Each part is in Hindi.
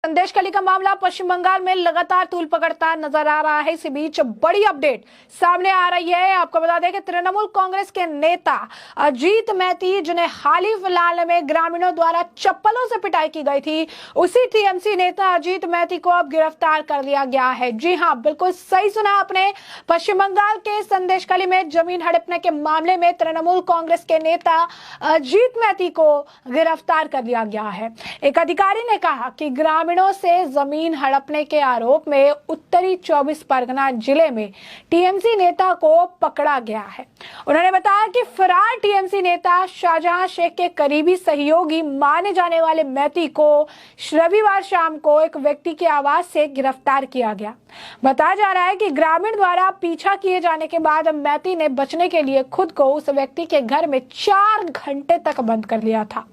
संदेशखाली का मामला पश्चिम बंगाल में लगातार तूल पकड़ता नजर आ रहा है। इसी बीच बड़ी अपडेट सामने आ रही है। आपको बता दें कि तृणमूल कांग्रेस के नेता अजीत मैती, जिन्हें हाल ही फिलहाल में ग्रामीणों द्वारा चप्पलों से पिटाई की गई थी, उसी टीएमसी नेता अजीत मैती को अब गिरफ्तार कर लिया गया है। जी हां, बिल्कुल सही सुना आपने। पश्चिम बंगाल के संदेशखाली में जमीन हड़पने के मामले में तृणमूल कांग्रेस के नेता अजीत मैती को गिरफ्तार कर लिया गया है। एक अधिकारी ने कहा कि ग्रामीणों से जमीन हड़पने के आरोप में उत्तरी 24 परगना जिले में टीएमसी नेता को पकड़ा गया है। उन्होंने बताया कि फरार टीएमसी नेता शाहजहां शेख के करीबी सहयोगी माने जाने वाले मैती को रविवार शाम को एक व्यक्ति के आवास से गिरफ्तार किया गया। बताया जा रहा है कि ग्रामीण द्वारा पीछा किए जाने के बाद मैती ने बचने के लिए खुद को उस व्यक्ति के घर में 4 घंटे तक बंद कर लिया था।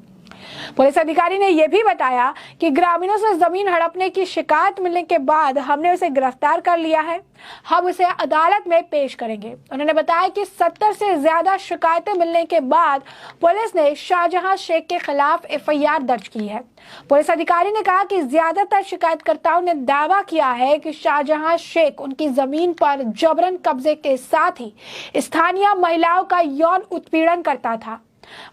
पुलिस अधिकारी ने यह भी बताया कि ग्रामीणों से जमीन हड़पने की शिकायत मिलने के बाद हमने उसे गिरफ्तार कर लिया है। हम उसे अदालत में पेश करेंगे। उन्होंने बताया कि 70 से ज्यादा शिकायतें मिलने के बाद पुलिस ने शाहजहां शेख के खिलाफ एफआईआर दर्ज की है। पुलिस अधिकारी ने कहा कि ज्यादातर शिकायतकर्ताओं ने दावा किया है कि शाहजहां शेख उनकी जमीन पर जबरन कब्जे के साथ ही स्थानीय महिलाओं का यौन उत्पीड़न करता था।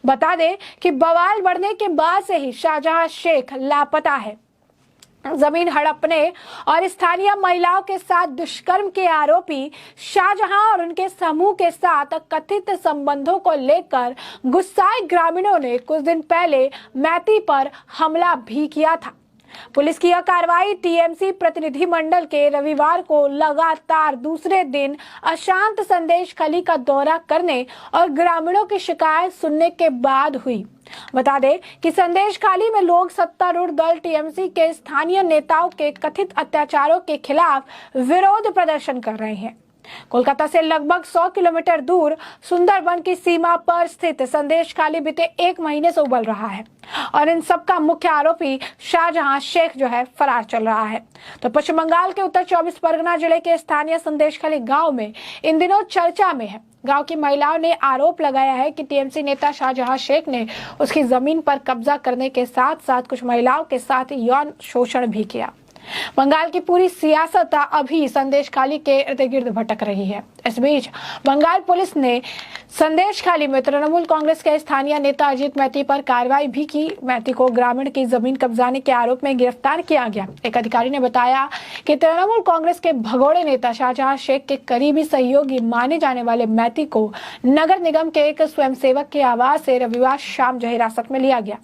बता दें कि बवाल बढ़ने के बाद से ही शाहजहां शेख लापता है। जमीन हड़पने और स्थानीय महिलाओं के साथ दुष्कर्म के आरोपी शाहजहां और उनके समूह के साथ कथित संबंधों को लेकर गुस्साए ग्रामीणों ने कुछ दिन पहले मैती पर हमला भी किया था। पुलिस की यह कार्रवाई टीएमसी प्रतिनिधि मंडल के रविवार को लगातार दूसरे दिन अशांत संदेशखाली का दौरा करने और ग्रामीणों की शिकायत सुनने के बाद हुई। बता दें कि संदेशखाली में लोग सत्तारूढ़ दल टीएमसी के स्थानीय नेताओं के कथित अत्याचारों के खिलाफ विरोध प्रदर्शन कर रहे हैं। कोलकाता से लगभग 100 किलोमीटर दूर सुंदरबन की सीमा पर स्थित संदेशखाली बीते 1 महीने से उबल रहा है और इन सब का मुख्य आरोपी शाहजहां शेख जो है फरार चल रहा है। तो पश्चिम बंगाल के उत्तर 24 परगना जिले के स्थानीय संदेशखाली गांव में इन दिनों चर्चा में है। गांव की महिलाओं ने आरोप लगाया है कि टीएमसी नेता शाहजहां शेख ने उसकी जमीन पर कब्जा करने के साथ साथ कुछ महिलाओं के साथ यौन शोषण भी किया। बंगाल की पूरी सियासत अभी संदेशखाली के इर्द गिर्द भटक रही है। इस बीच बंगाल पुलिस ने संदेशखाली में तृणमूल कांग्रेस के स्थानीय नेता अजीत मैती पर कार्रवाई भी की। मैती को ग्रामीण की जमीन कब्जाने के आरोप में गिरफ्तार किया गया। एक अधिकारी ने बताया कि तृणमूल कांग्रेस के भगोड़े नेता शाहजहां शेख के करीबी सहयोगी माने जाने वाले मैती को नगर निगम के एक स्वयंसेवक के आवास से रविवार शाम जो हिरासत में लिया गया।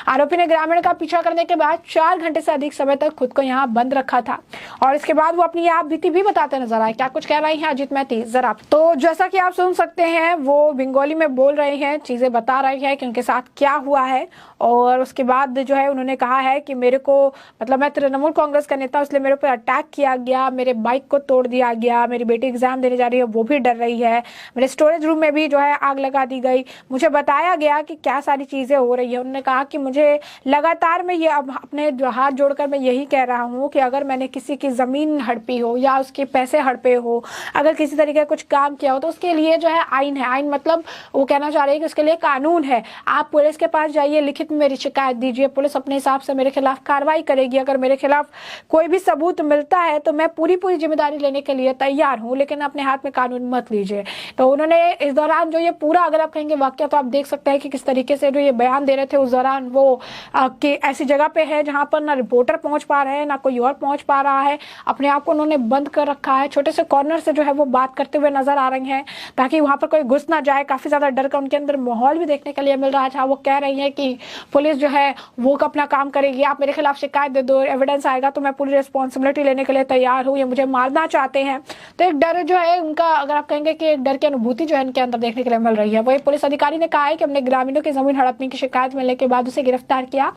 आरोपी ने ग्रामीण का पीछा करने के बाद 4 घंटे से अधिक समय तक खुद को यहाँ बंद रखा था और इसके बाद वो अपनी आप बीती भी बताते नजर आए। क्या कुछ कह रही हैं अजीत मैती, जरा तो जैसा कि आप सुन सकते हैं, वो बंगाली में बोल रहे हैं, चीजें बता रही है कि उनके साथ क्या हुआ है। और उसके बाद जो है उन्होंने कहा है कि मेरे को मतलब मैं तृणमूल कांग्रेस का नेता, इसलिए मेरे ऊपर अटैक किया गया, मेरे बाइक को तोड़ दिया गया, मेरी बेटी एग्जाम देने जा रही है वो भी डर रही है, मेरे स्टोरेज रूम में भी जो है आग लगा दी गई, मुझे बताया गया कि क्या सारी चीजें हो रही है। उन्होंने कहा कि मुझे लगातार मैं ये अब अपने हाथ जोड़कर मैं यही कह रहा हूँ कि अगर मैंने किसी की जमीन हड़पी हो या उसके पैसे हड़पे हो, अगर किसी तरीके का कुछ काम किया हो तो उसके लिए जो है आइन है। आइन मतलब वो कहना चाह रहे हैं कि उसके लिए कानून है। आप पुलिस के पास जाइए, लिखित में मेरी शिकायत दीजिए, पुलिस अपने हिसाब से मेरे खिलाफ कार्रवाई करेगी। अगर मेरे खिलाफ कोई भी सबूत मिलता है तो मैं पूरी जिम्मेदारी लेने के लिए तैयार हूँ, लेकिन अपने हाथ में कानून मत लीजिए। तो उन्होंने इस दौरान जो ये पूरा अगर आप कहेंगे वाक्य, तो आप देख सकते हैं कि किस तरीके से जो ये बयान दे रहे थे उस दौरान वो कि ऐसी जगह पे है जहां पर ना रिपोर्टर पहुंच पा रहे हैं ना कोई और पहुंच पा रहा है। अपने आप को उन्होंने बंद कर रखा है, छोटे से कॉर्नर से जो है वो बात करते हुए नजर आ रही हैं ताकि वहां पर कोई घुस ना जाए। काफी ज्यादा डर का उनके अंदर माहौल भी देखने के लिए मिल रहा है, जहां वो कह रही है कि पुलिस जो है वो अपना काम करेगी, आप मेरे खिलाफ शिकायत दे दो, एविडेंस आएगा तो मैं पूरी रिस्पॉन्सिबिलिटी लेने के लिए तैयार हूँ, ये मुझे मारना चाहते हैं। तो एक डर जो है उनका, अगर आप कहेंगे कि एक डर की अनुभूति जो है इनके अंदर देखने के लिए मिल रही है। वही पुलिस अधिकारी ने कहा है कि हमने ग्रामीणों की जमीन हड़पने की शिकायत मिलने के बाद उसे गिरफ्तार किया।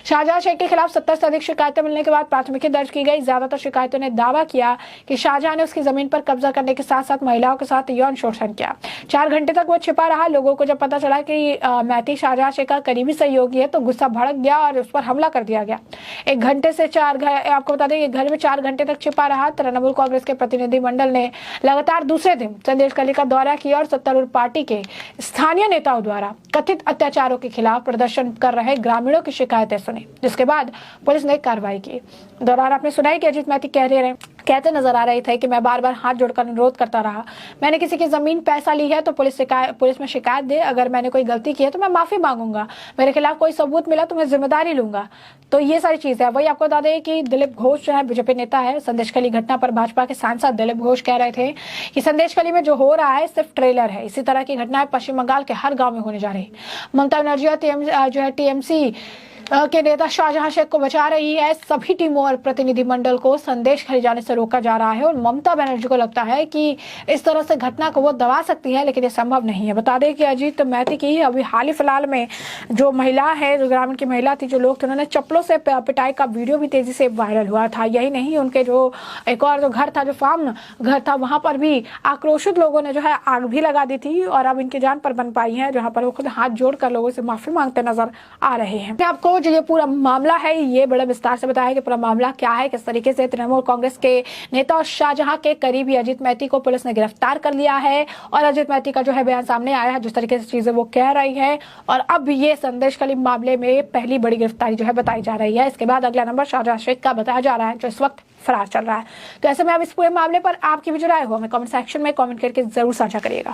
शाहजहां शेख के खिलाफ 70 से अधिक शिकायतें मिलने के बाद प्राथमिकी दर्ज की गई। ज्यादातर शिकायतों ने दावा किया कि शाहजहां ने उसकी जमीन पर कब्जा करने के साथ साथ महिलाओं के साथ यौन शोषण किया। 4 घंटे तक वो छिपा रहा। लोगों को जब पता चला कि मैती शाहजहां शेख का करीबी सहयोगी की है तो गुस्सा भड़क गया और उस पर हमला कर दिया गया। 1 घंटे से 4 आपको बता दें घर में 4 घंटे तक छिपा रहा तृणमूल कांग्रेस के प्रतिनिधिमंडल ने लगातार दूसरे दिन संदेशखाली का दौरा किया और सत्तारूढ़ पार्टी के स्थानीय नेताओं द्वारा कथित अत्याचारों के खिलाफ प्रदर्शन कर रहे ग्रामीणों की शिकायतें सुनी, जिसके बाद पुलिस ने कार्रवाई की। दौरान आपने सुना है कि अजीत मैती कहते नजर आ रहे थे कि मैं बार बार हाथ जोड़कर अनुरोध करता रहा, मैंने किसी की जमीन पैसा ली है तो पुलिस में शिकायत दे, अगर मैंने कोई गलती की है तो मैं माफी मांगूंगा, मेरे खिलाफ कोई सबूत मिला तो मैं जिम्मेदारी लूंगा। तो ये सारी चीजें है। वही आपको बता दें कि दिलीप घोष जो है बीजेपी नेता है, संदेशखाली घटना पर भाजपा के सांसद दिलीप घोष कह रहे थे कि संदेशखाली में जो हो रहा है सिर्फ ट्रेलर है, इसी तरह की घटनाएं पश्चिम बंगाल के हर गाँव में होने जा रही। ममता बनर्जी जो है टीएमसी के नेता शाहजहां शेख को बचा रही है। सभी टीमों और प्रतिनिधिमंडल को संदेशखाली जाने से रोका जा रहा है और ममता बनर्जी को लगता है कि इस तरह से घटना को वो दबा सकती है, लेकिन ये संभव नहीं है। बता दें कि अजीत मैती की अभी हाल ही फिलहाल में जो महिला है, जो ग्रामीण की महिला थी, जो लोग थे, उन्होंने चप्पलों से पिटाई का वीडियो भी तेजी से वायरल हुआ था। यही नहीं, उनके जो एक और जो घर था, जो फार्म घर था, वहां पर भी आक्रोशित लोगों ने जो है आग भी लगा दी थी और अब इनकी जान पर बन पाई है, जहाँ पर वो खुद हाथ जोड़कर लोगों से माफी मांगते नजर आ रहे हैं। आपको जो ये पूरा मामला है, ये बड़े विस्तार से बताया कि पूरा मामला क्या है, किस तरीके से तृणमूल कांग्रेस के नेता और शाहजहां के करीबी अजीत मैती को पुलिस ने गिरफ्तार कर लिया है और अजीत मैती का जो है बयान सामने आया है, जिस तरीके से चीजें वो कह रही है। और अब ये संदेशखाली मामले में पहली बड़ी गिरफ्तारी जो है बताई जा रही है। इसके बाद अगला नंबर शाहजहां शेख का बताया जा रहा है, जो इस वक्त फरार चल रहा है। तो ऐसे में अब इस पूरे मामले पर आपकी भी जो राय हो हमें कमेंट सेक्शन में कमेंट करके जरूर साझा करिएगा।